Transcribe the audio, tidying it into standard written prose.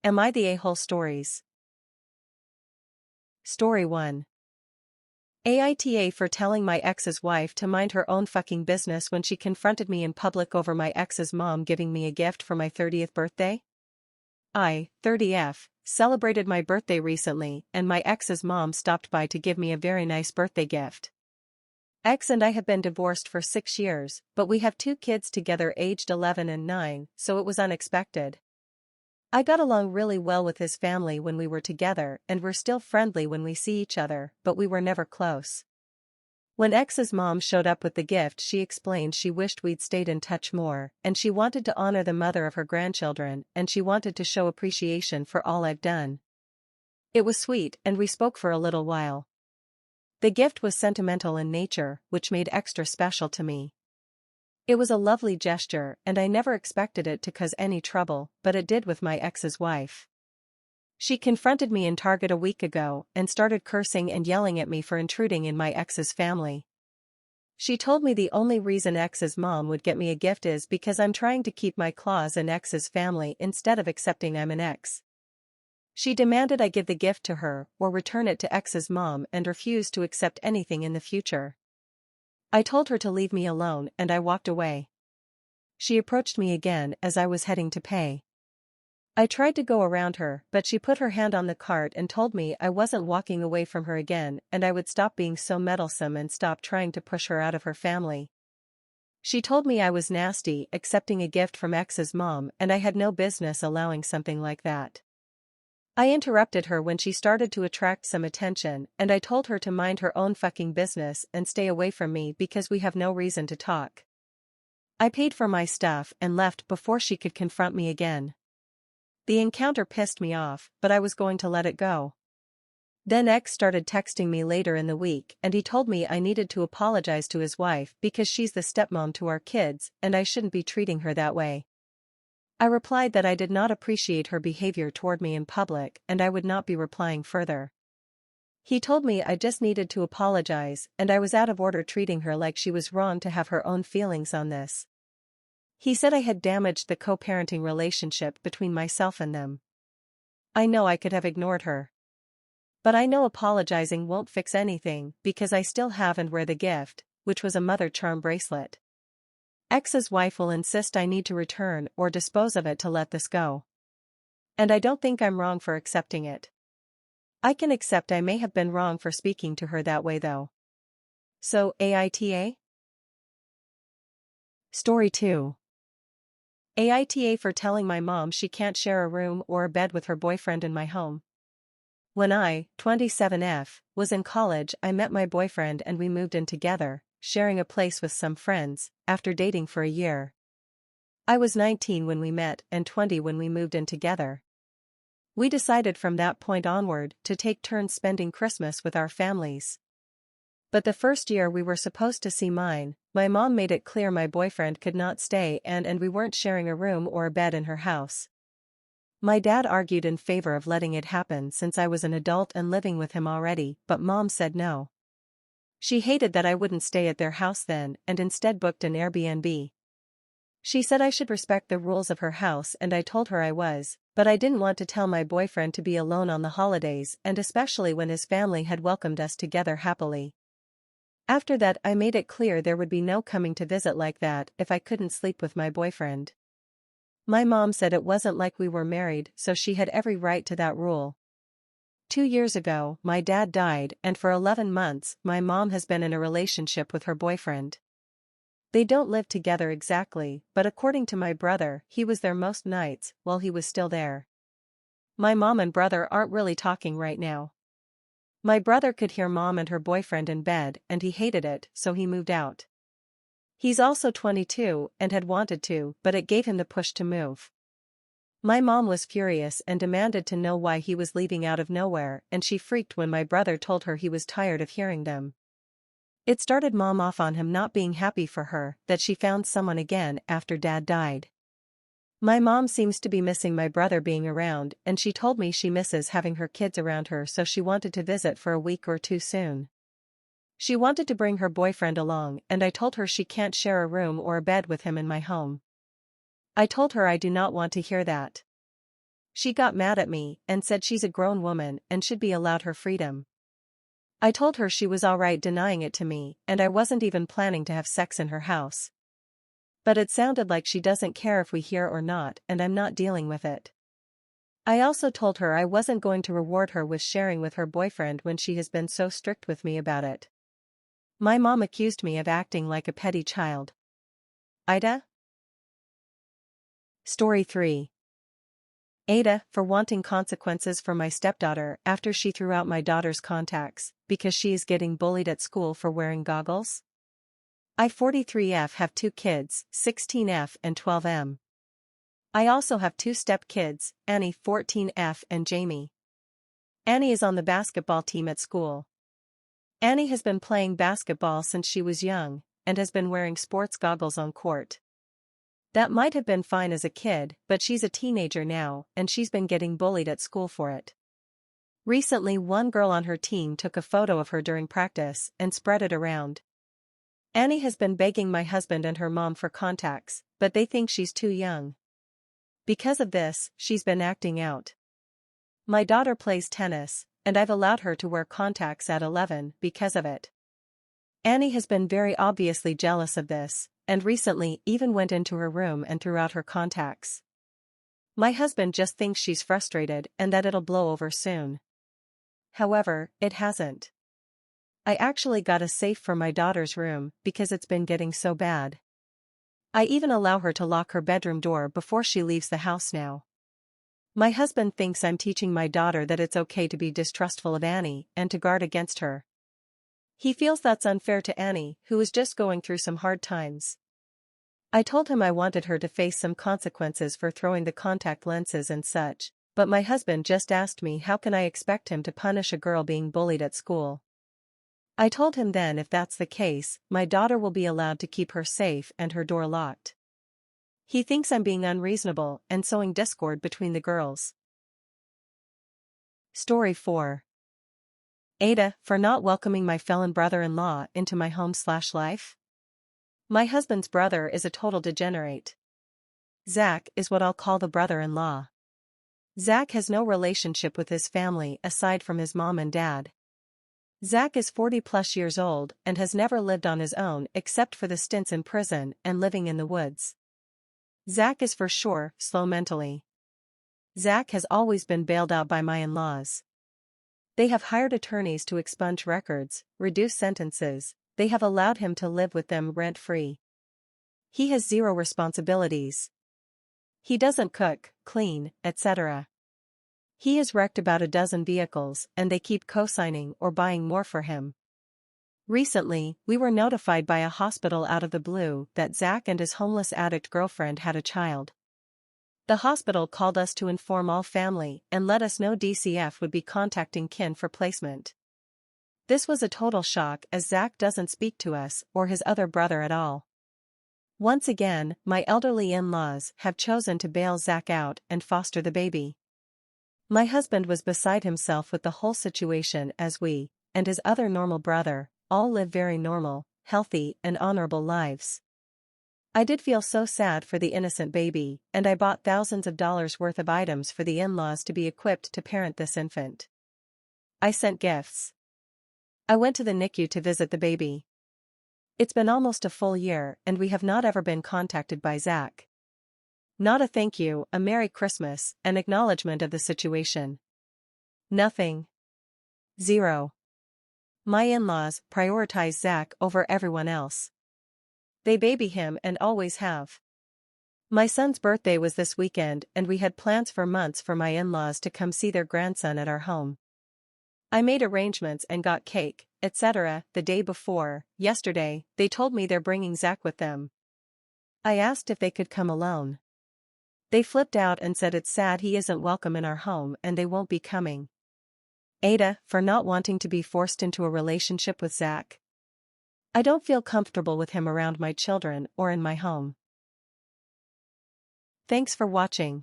Am I the a-hole stories? Story 1. AITA for telling my ex's wife to mind her own fucking business when she confronted me in public over my ex's mom giving me a gift for my 30th birthday? I, 30F, celebrated my birthday recently and my ex's mom stopped by to give me a very nice birthday gift. Ex and I have been divorced for 6 years, but we have 2 kids together aged 11 and 9, so it was unexpected. I got along really well with his family when we were together and we're still friendly when we see each other, but we were never close. When ex's mom showed up with the gift, she explained she wished we'd stayed in touch more, and she wanted to honor the mother of her grandchildren, and she wanted to show appreciation for all I've done. It was sweet and we spoke for a little while. The gift was sentimental in nature, which made extra special to me. It was a lovely gesture and I never expected it to cause any trouble, but it did with my ex's wife. She confronted me in Target a week ago and started cursing and yelling at me for intruding in my ex's family. She told me the only reason ex's mom would get me a gift is because I'm trying to keep my claws in ex's family instead of accepting I'm an ex. She demanded I give the gift to her or return it to ex's mom and refuse to accept anything in the future. I told her to leave me alone and I walked away. She approached me again as I was heading to pay. I tried to go around her, but she put her hand on the cart and told me I wasn't walking away from her again and I would stop being so meddlesome and stop trying to push her out of her family. She told me I was nasty accepting a gift from ex's mom and I had no business allowing something like that. I interrupted her when she started to attract some attention and I told her to mind her own fucking business and stay away from me because we have no reason to talk. I paid for my stuff and left before she could confront me again. The encounter pissed me off, but I was going to let it go. Then ex started texting me later in the week and he told me I needed to apologize to his wife because she's the stepmom to our kids and I shouldn't be treating her that way. I replied that I did not appreciate her behavior toward me in public and I would not be replying further. He told me I just needed to apologize and I was out of order treating her like she was wrong to have her own feelings on this. He said I had damaged the co-parenting relationship between myself and them. I know I could have ignored her. But I know apologizing won't fix anything because I still have and wear the gift, which was a mother charm bracelet. Ex's wife will insist I need to return or dispose of it to let this go. And I don't think I'm wrong for accepting it. I can accept I may have been wrong for speaking to her that way though. So, AITA? Story 2. AITA for telling my mom she can't share a room or a bed with her boyfriend in my home. When I, 27F, was in college, I met my boyfriend and we moved in together, sharing a place with some friends, after dating for a year. I was 19 when we met and 20 when we moved in together. We decided from that point onward to take turns spending Christmas with our families. But the first year we were supposed to see mine, my mom made it clear my boyfriend could not stay and we weren't sharing a room or a bed in her house. My dad argued in favor of letting it happen since I was an adult and living with him already, but mom said no. She hated that I wouldn't stay at their house then and instead booked an Airbnb. She said I should respect the rules of her house and I told her I was, but I didn't want to tell my boyfriend to be alone on the holidays and especially when his family had welcomed us together happily. After that I made it clear there would be no coming to visit like that if I couldn't sleep with my boyfriend. My mom said it wasn't like we were married so she had every right to that rule. 2 years ago, my dad died and for 11 months my mom has been in a relationship with her boyfriend. They don't live together exactly, but according to my brother, he was there most nights while he was still there. My mom and brother aren't really talking right now. My brother could hear mom and her boyfriend in bed and he hated it, so he moved out. He's also 22 and had wanted to, but it gave him the push to move. My mom was furious and demanded to know why he was leaving out of nowhere and she freaked when my brother told her he was tired of hearing them. It started mom off on him not being happy for her that she found someone again after dad died. My mom seems to be missing my brother being around and she told me she misses having her kids around her so she wanted to visit for a week or two soon. She wanted to bring her boyfriend along and I told her she can't share a room or a bed with him in my home. I told her I do not want to hear that. She got mad at me and said she's a grown woman and should be allowed her freedom. I told her she was alright denying it to me and I wasn't even planning to have sex in her house. But it sounded like she doesn't care if we hear or not and I'm not dealing with it. I also told her I wasn't going to reward her with sharing with her boyfriend when she has been so strict with me about it. My mom accused me of acting like a petty child. AITA? Story 3. AITA for wanting consequences for my stepdaughter after she threw out my daughter's contacts because she is getting bullied at school for wearing goggles. I 43F have 2 kids, 16F and 12M. I also have 2 step-kids, Annie 14F and Jamie. Annie is on the basketball team at school. Annie has been playing basketball since she was young, and has been wearing sports goggles on court. That might have been fine as a kid, but she's a teenager now, and she's been getting bullied at school for it. Recently one girl on her team took a photo of her during practice and spread it around. Annie has been begging my husband and her mom for contacts, but they think she's too young. Because of this, she's been acting out. My daughter plays tennis, and I've allowed her to wear contacts at 11 because of it. Annie has been very obviously jealous of this, and recently even went into her room and threw out her contacts. My husband just thinks she's frustrated and that it'll blow over soon. However, it hasn't. I actually got a safe for my daughter's room because it's been getting so bad. I even allow her to lock her bedroom door before she leaves the house now. My husband thinks I'm teaching my daughter that it's okay to be distrustful of Annie and to guard against her. He feels that's unfair to Annie, who is just going through some hard times. I told him I wanted her to face some consequences for throwing the contact lenses and such, but my husband just asked me how can I expect him to punish a girl being bullied at school. I told him then if that's the case, my daughter will be allowed to keep her safe and her door locked. He thinks I'm being unreasonable and sowing discord between the girls. Story 4. AITA for not welcoming my felon brother-in-law into my home/life. My husband's brother is a total degenerate. Zach is what I'll call the brother-in-law. Zach has no relationship with his family aside from his mom and dad. Zach is 40+ years old and has never lived on his own except for the stints in prison and living in the woods. Zach is for sure slow mentally. Zach has always been bailed out by my in-laws. They have hired attorneys to expunge records, reduce sentences, they have allowed him to live with them rent-free. He has 0 responsibilities. He doesn't cook, clean, etc. He has wrecked about a dozen vehicles and they keep co-signing or buying more for him. Recently, we were notified by a hospital out of the blue that Zach and his homeless addict girlfriend had a child. The hospital called us to inform all family and let us know DCF would be contacting kin for placement. This was a total shock as Zach doesn't speak to us or his other brother at all. Once again, my elderly in-laws have chosen to bail Zach out and foster the baby. My husband was beside himself with the whole situation as we, and his other normal brother, all live very normal, healthy and honorable lives. I did feel so sad for the innocent baby, and I bought thousands of dollars worth of items for the in-laws to be equipped to parent this infant. I sent gifts. I went to the NICU to visit the baby. It's been almost a full year and we have not ever been contacted by Zach. Not a thank you, a Merry Christmas, an acknowledgement of the situation. Nothing. 0. My in-laws prioritize Zach over everyone else. They baby him and always have. My son's birthday was this weekend and we had plans for months for my in-laws to come see their grandson at our home. I made arrangements and got cake, etc. The day before, yesterday, they told me they're bringing Zach with them. I asked if they could come alone. They flipped out and said it's sad he isn't welcome in our home and they won't be coming. AITA for not wanting to be forced into a relationship with Zach. I don't feel comfortable with him around my children or in my home. Thanks for watching.